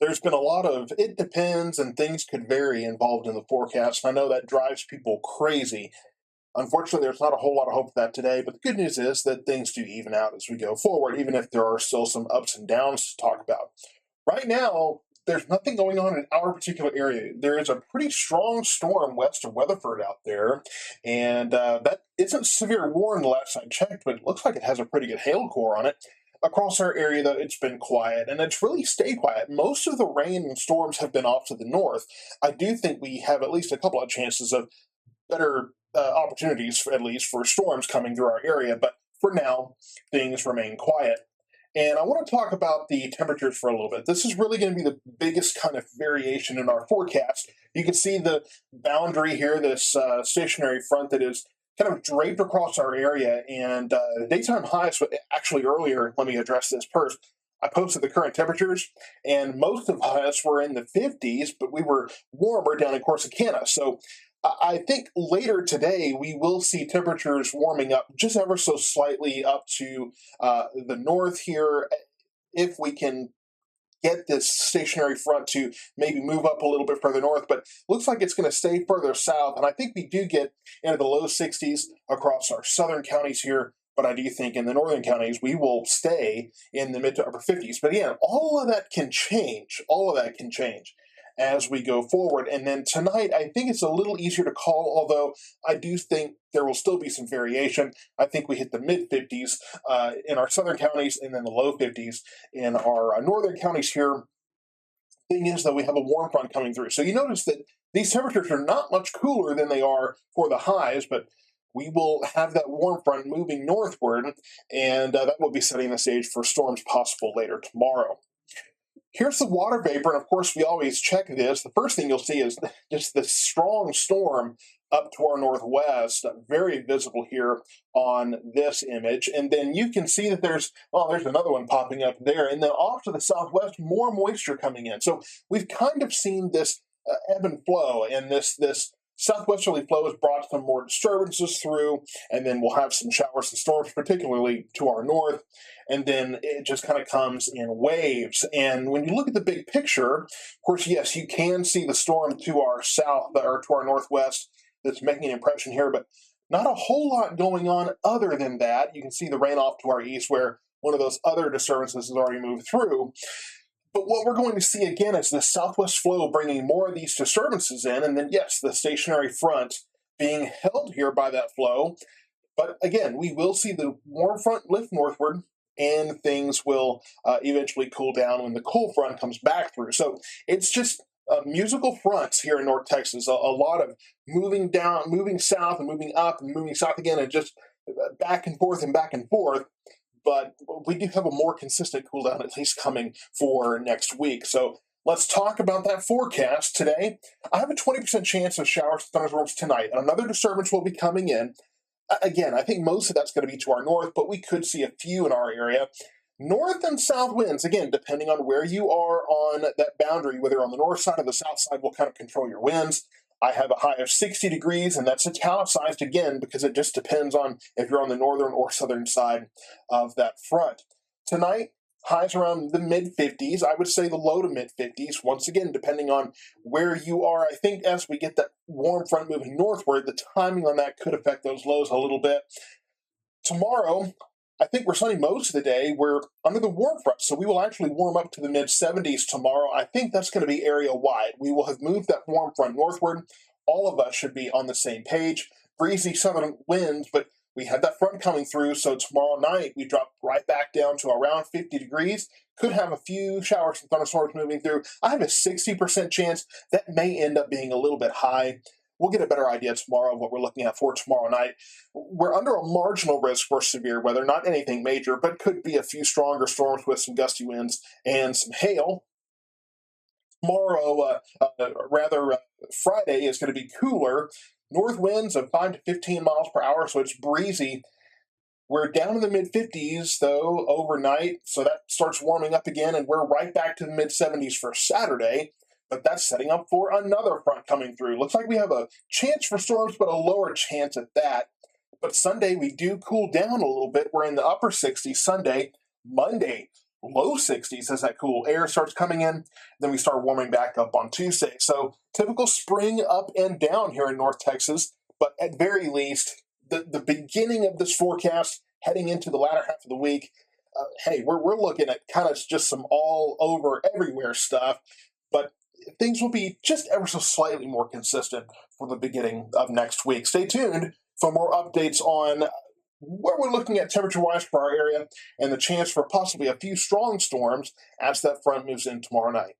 there's been a lot of it depends and things could vary involved in the forecast. And I know that drives people crazy. Unfortunately, there's not a whole lot of hope for that today, but the good news is that things do even out as we go forward, even if there are still some ups and downs to talk about. Right now, there's nothing going on in our particular area. There is a pretty strong storm west of Weatherford out there, and that isn't severe warning the last I checked, but it looks like it has a pretty good hail core on it. Across our area, though, it's been quiet, and it's really stayed quiet. Most of the rain and storms have been off to the north. I do think we have at least a couple of chances of better opportunities, at least, for storms coming through our area, but for now, things remain quiet. And I want to talk about the temperatures for a little bit. This is really going to be the biggest kind of variation in our forecast. You can see the boundary here, this stationary front that is kind of draped across our area. And daytime highs, actually earlier, let me address this first. I posted the current temperatures, and most of us were in the 50s, but we were warmer down in Corsicana. So I think later today we will see temperatures warming up just ever so slightly up to the north here. If we can get this stationary front to maybe move up a little bit further north, but looks like it's going to stay further south. And I think we do get into the low 60s across our southern counties here. But I do think in the northern counties, we will stay in the mid to upper 50s. But again, all of that can change. All of that can change as we go forward. And then tonight, I think it's a little easier to call, although I do think there will still be some variation. I think we hit the mid 50s in our southern counties and then the low 50s in our northern counties here. Thing is, though, we have a warm front coming through. So you notice that these temperatures are not much cooler than they are for the highs, but we will have that warm front moving northward, and that will be setting the stage for storms possible later tomorrow. Here's the water vapor, and of course, we always check this. The first thing you'll see is just this strong storm up to our northwest, very visible here on this image. And then you can see that there's another one popping up there. And then off to the southwest, more moisture coming in. So we've kind of seen this ebb and flow, and this southwesterly flow has brought some more disturbances through, and then we'll have some showers and storms, particularly to our north, and then it just kind of comes in waves. And when you look at the big picture, of course, yes, you can see the storm to our south or to our northwest that's making an impression here, but not a whole lot going on other than that. You can see the rain off to our east where one of those other disturbances has already moved through. But what we're going to see again is the southwest flow bringing more of these disturbances in, and then, yes, the stationary front being held here by that flow. But again, we will see the warm front lift northward, and things will eventually cool down when the cool front comes back through. So it's just musical fronts here in North Texas, a lot of moving down, moving south, and moving up, and moving south again, and just back and forth and back and forth. But we do have a more consistent cool down at least coming for next week. So let's talk about that forecast today. I have a 20% chance of showers and thunderstorms tonight. Another disturbance will be coming in. Again, I think most of that's going to be to our north, but we could see a few in our area. North and south winds, again, depending on where you are on that boundary, whether on the north side or the south side, will kind of control your winds. I have a high of 60 degrees, and that's italicized again because it just depends on if you're on the northern or southern side of that front. Tonight, highs around the mid-50s. I would say the low to mid-50s, once again, depending on where you are. I think as we get that warm front moving northward, the timing on that could affect those lows a little bit. Tomorrow, I think we're sunny most of the day. We're under the warm front, so we will actually warm up to the mid-70s tomorrow. I think that's going to be area-wide. We will have moved that warm front northward. All of us should be on the same page. Breezy southern winds, but we had that front coming through, so tomorrow night we drop right back down to around 50 degrees. Could have a few showers and thunderstorms moving through. I have a 60% chance that may end up being a little bit high. We'll get a better idea tomorrow of what we're looking at for tomorrow night. We're under a marginal risk for severe weather, not anything major, but could be a few stronger storms with some gusty winds and some hail. Tomorrow, Friday is going to be cooler. North winds of 5 to 15 miles per hour, so it's breezy. We're down in the mid-50s, though, overnight, so that starts warming up again, and we're right back to the mid-70s for Saturday. But that's setting up for another front coming through. Looks like we have a chance for storms, but a lower chance at that. But Sunday, we do cool down a little bit. We're in the upper 60s Sunday. Monday, low 60s as that cool air starts coming in. Then we start warming back up on Tuesday. So typical spring up and down here in North Texas, but at very least, the beginning of this forecast heading into the latter half of the week, hey, we're looking at kind of just some all over everywhere stuff, but things will be just ever so slightly more consistent for the beginning of next week. Stay tuned for more updates on where we're looking at temperature wise for our area and the chance for possibly a few strong storms as that front moves in tomorrow night.